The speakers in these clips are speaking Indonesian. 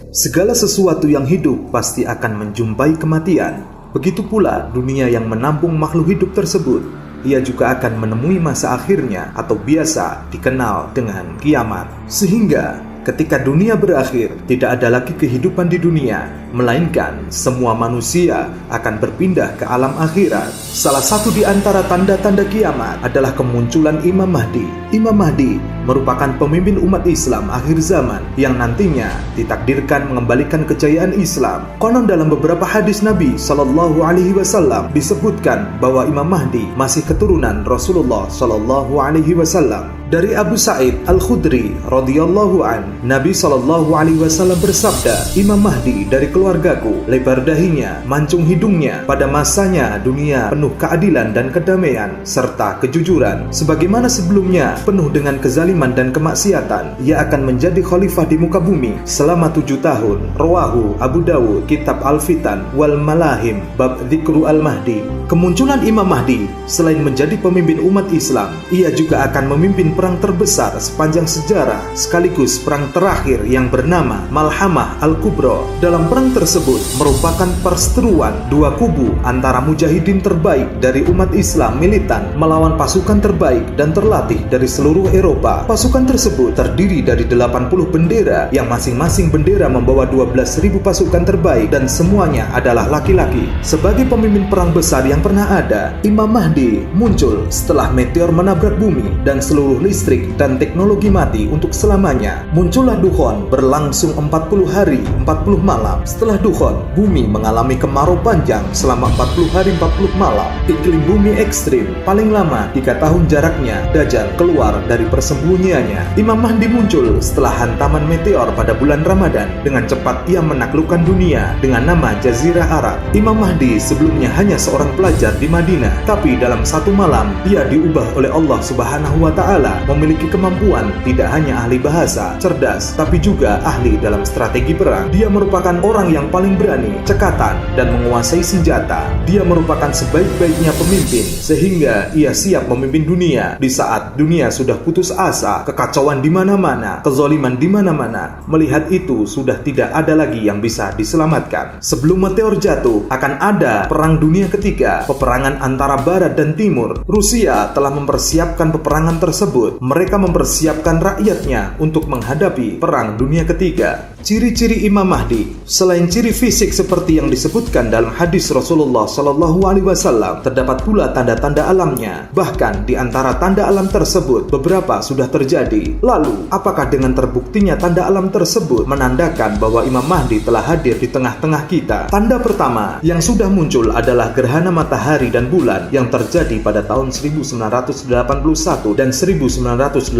Segala sesuatu yang hidup pasti akan menjumpai kematian. Begitu pula dunia yang menampung makhluk hidup tersebut. Ia juga akan menemui masa akhirnya atau biasa dikenal dengan kiamat. Sehingga ketika dunia berakhir, tidak ada lagi kehidupan di dunia, melainkan semua manusia akan berpindah ke alam akhirat. Salah satu di antara tanda-tanda kiamat adalah kemunculan Imam Mahdi. Imam Mahdi merupakan pemimpin umat Islam akhir zaman yang nantinya ditakdirkan mengembalikan kejayaan Islam. Konon dalam beberapa hadis Nabi Shallallahu Alaihi Wasallam disebutkan bahwa Imam Mahdi masih keturunan Rasulullah Shallallahu Alaihi Wasallam. Dari Abu Sa'id Al-Khudri radhiyallahu an, Nabi Shallallahu Alaihi Wasallam bersabda, Imam Mahdi dari keluargaku, lebar dahinya, mancung hidungnya, pada masanya dunia penuh keadilan dan kedamaian serta kejujuran. Sebagaimana sebelumnya penuh dengan kezaliman dan kemaksiatan, ia akan menjadi khalifah di muka bumi selama 7 tahun. Rawahu Abu Dawud, Kitab Al-Fitan wal Malahim, bab Dzikru Al-Mahdi. Kemunculan Imam Mahdi selain menjadi pemimpin umat Islam, ia juga akan memimpin perang terbesar sepanjang sejarah, sekaligus perang terakhir yang bernama Malhamah Al-Kubra. Dalam perang tersebut merupakan perseteruan dua kubu antara mujahidin terbaik dari umat Islam militan melawan pasukan terbaik dan terlatih dari seluruh Eropa. Pasukan tersebut terdiri dari 80 bendera yang masing-masing bendera membawa 12.000 pasukan terbaik dan semuanya adalah laki-laki. Sebagai pemimpin perang besar yang pernah ada, Imam Mahdi muncul setelah meteor menabrak bumi dan seluruh listrik dan teknologi mati untuk selamanya. Muncullah Dukhon berlangsung 40 hari 40 malam. Setelah Dukhon, bumi mengalami kemarau panjang selama 40 hari 40 malam. Iklim bumi ekstrim, paling lama 3 tahun jaraknya. Dajjal keluar dari persembunyiannya. Imam Mahdi muncul setelah hantaman meteor pada bulan Ramadan. Dengan cepat ia menaklukkan dunia dengan nama Jazirah Arab. Imam Mahdi sebelumnya hanya seorang pelajar di Madinah, tapi dalam satu malam dia diubah oleh Allah Subhanahu wa Ta'ala, memiliki kemampuan tidak hanya ahli bahasa, cerdas, tapi juga ahli dalam strategi perang. Dia merupakan orang yang paling berani, cekatan, dan menguasai senjata. Dia merupakan sebaik-baiknya pemimpin, sehingga ia siap memimpin dunia di saat dunia sudah putus asa, kekacauan di mana-mana, kezaliman di mana-mana. Melihat itu, sudah tidak ada lagi yang bisa diselamatkan. Sebelum meteor jatuh, akan ada perang dunia ketiga, peperangan antara barat dan timur. Rusia telah mempersiapkan peperangan tersebut. Mereka mempersiapkan rakyatnya untuk menghadapi perang dunia ketiga. Ciri-ciri Imam Mahdi, selain ciri fisik seperti yang disebutkan dalam hadis Rasulullah Shallallahu Alaihi Wasallam, terdapat pula tanda-tanda alamnya. Bahkan di antara tanda alam tersebut, beberapa sudah terjadi. Lalu, apakah dengan terbuktinya tanda alam tersebut menandakan bahwa Imam Mahdi telah hadir di tengah-tengah kita? Tanda pertama yang sudah muncul adalah gerhana matahari dan bulan yang terjadi pada tahun 1981 dan 1982.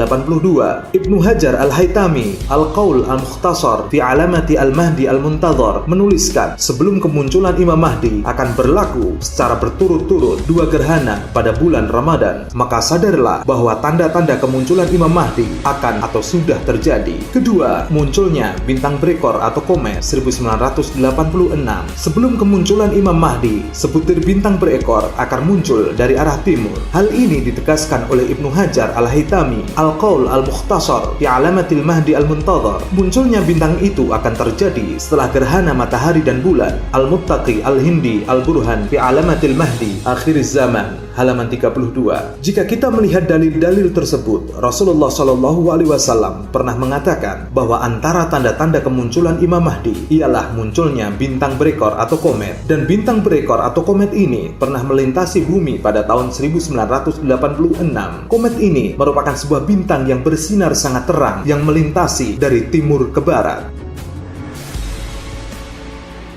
Ibnu Hajar Al-Haytami Al-Qaul Al-Mukhtasar fi Alamati Al-Mahdi Al-Muntadhar menuliskan, sebelum kemunculan Imam Mahdi akan berlaku secara berturut-turut 2 gerhana pada bulan Ramadan. Maka sadarlah bahwa tanda-tanda kemunculan Imam Mahdi akan atau sudah terjadi. Kedua, munculnya bintang berekor atau komet 1986. Sebelum kemunculan Imam Mahdi, sebutir bintang berekor akan muncul dari arah timur. Hal ini ditegaskan oleh Ibnu Hajar Al-Haytami Al-Qaul Al-Mukhtasar fi Alamatil Mahdi Al-Muntadhar. Munculnya bintang itu akan terjadi setelah gerhana matahari dan bulan. Al-Muttaqi Al-Hindi Al-Burhan fi Alamatil Mahdi Akhir Zaman, halaman 32. Jika kita melihat dalil-dalil tersebut, Rasulullah Shallallahu Alaihi Wasallam pernah mengatakan bahwa antara tanda-tanda kemunculan Imam Mahdi ialah munculnya bintang berekor atau komet. Dan bintang berekor atau komet ini pernah melintasi bumi pada tahun 1986. Komet ini merupakan sebuah bintang yang bersinar sangat terang yang melintasi dari timur ke barat.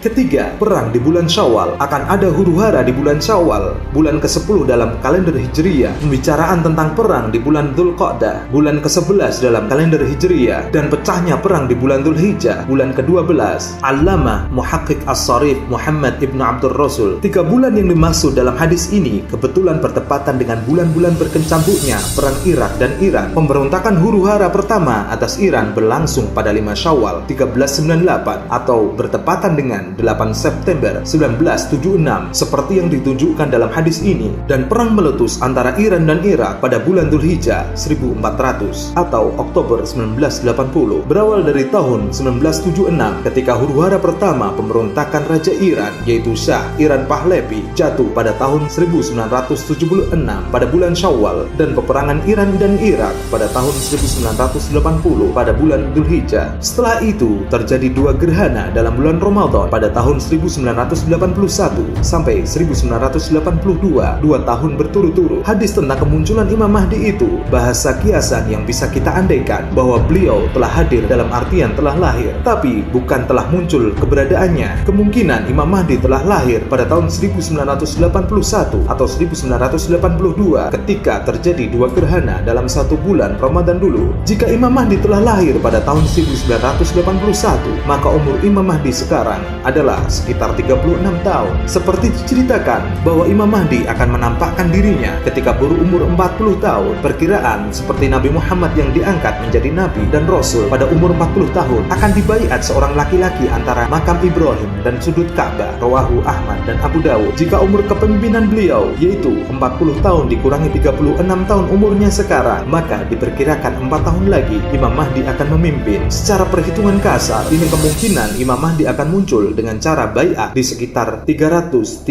Ketiga, perang di bulan Syawal. Akan ada huru-hara di bulan Syawal, bulan ke-10 dalam kalender Hijriyah. Pembicaraan tentang perang di bulan Dzulqa'dah, bulan ke-11 dalam kalender Hijriyah, dan pecahnya perang di bulan Dzulhijjah, bulan ke-12. Allamah Muhaqqiq As-Sharif Muhammad Ibnu Abdur Rasul. 3 bulan yang dimaksud dalam hadis ini kebetulan bertepatan dengan bulan-bulan berkecamuknya perang Irak dan Iran. Pemberontakan huru-hara pertama atas Iran berlangsung pada 5 Syawal 1398 atau bertepatan dengan Senin 8 September 1976 seperti yang ditunjukkan dalam hadis ini, dan perang meletus antara Iran dan Irak pada bulan Dzulhijjah 1400 atau Oktober 1980 berawal dari tahun 1976 ketika huru-hara pertama pemberontakan Raja Iran yaitu Shah Iran Pahlavi jatuh pada tahun 1976 pada bulan Syawal, dan peperangan Iran dan Irak pada tahun 1980 pada bulan Dzulhijjah. Setelah itu terjadi dua gerhana dalam bulan Ramadan pada tahun 1981 sampai 1982, 2 tahun berturut-turut. Hadis tentang kemunculan Imam Mahdi itu bahasa kiasan yang bisa kita andaikan bahwa beliau telah hadir dalam artian telah lahir, tapi bukan telah muncul keberadaannya. Kemungkinan Imam Mahdi telah lahir pada tahun 1981 atau 1982 ketika terjadi dua gerhana dalam satu bulan Ramadan dulu. Jika Imam Mahdi telah lahir pada tahun 1981, maka umur Imam Mahdi sekarang adalah sekitar 36 tahun. Seperti diceritakan bahwa Imam Mahdi akan menampakkan dirinya ketika berumur 40 tahun. Perkiraan seperti Nabi Muhammad yang diangkat menjadi Nabi dan Rasul pada umur 40 tahun akan dibaiat seorang laki-laki antara makam Ibrahim dan sudut Ka'bah, rawahu Ahmad dan Abu Dawud. Jika umur kepemimpinan beliau yaitu 40 tahun dikurangi 36 tahun umurnya sekarang, maka diperkirakan 4 tahun lagi Imam Mahdi akan memimpin. Secara perhitungan kasar, ini kemungkinan Imam Mahdi akan muncul dengan cara bai'ah di sekitar 313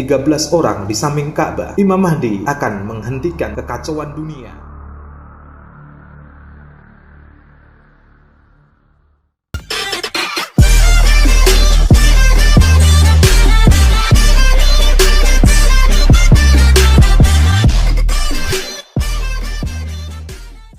orang di samping Ka'bah. Imam Mahdi akan menghentikan kekacauan dunia.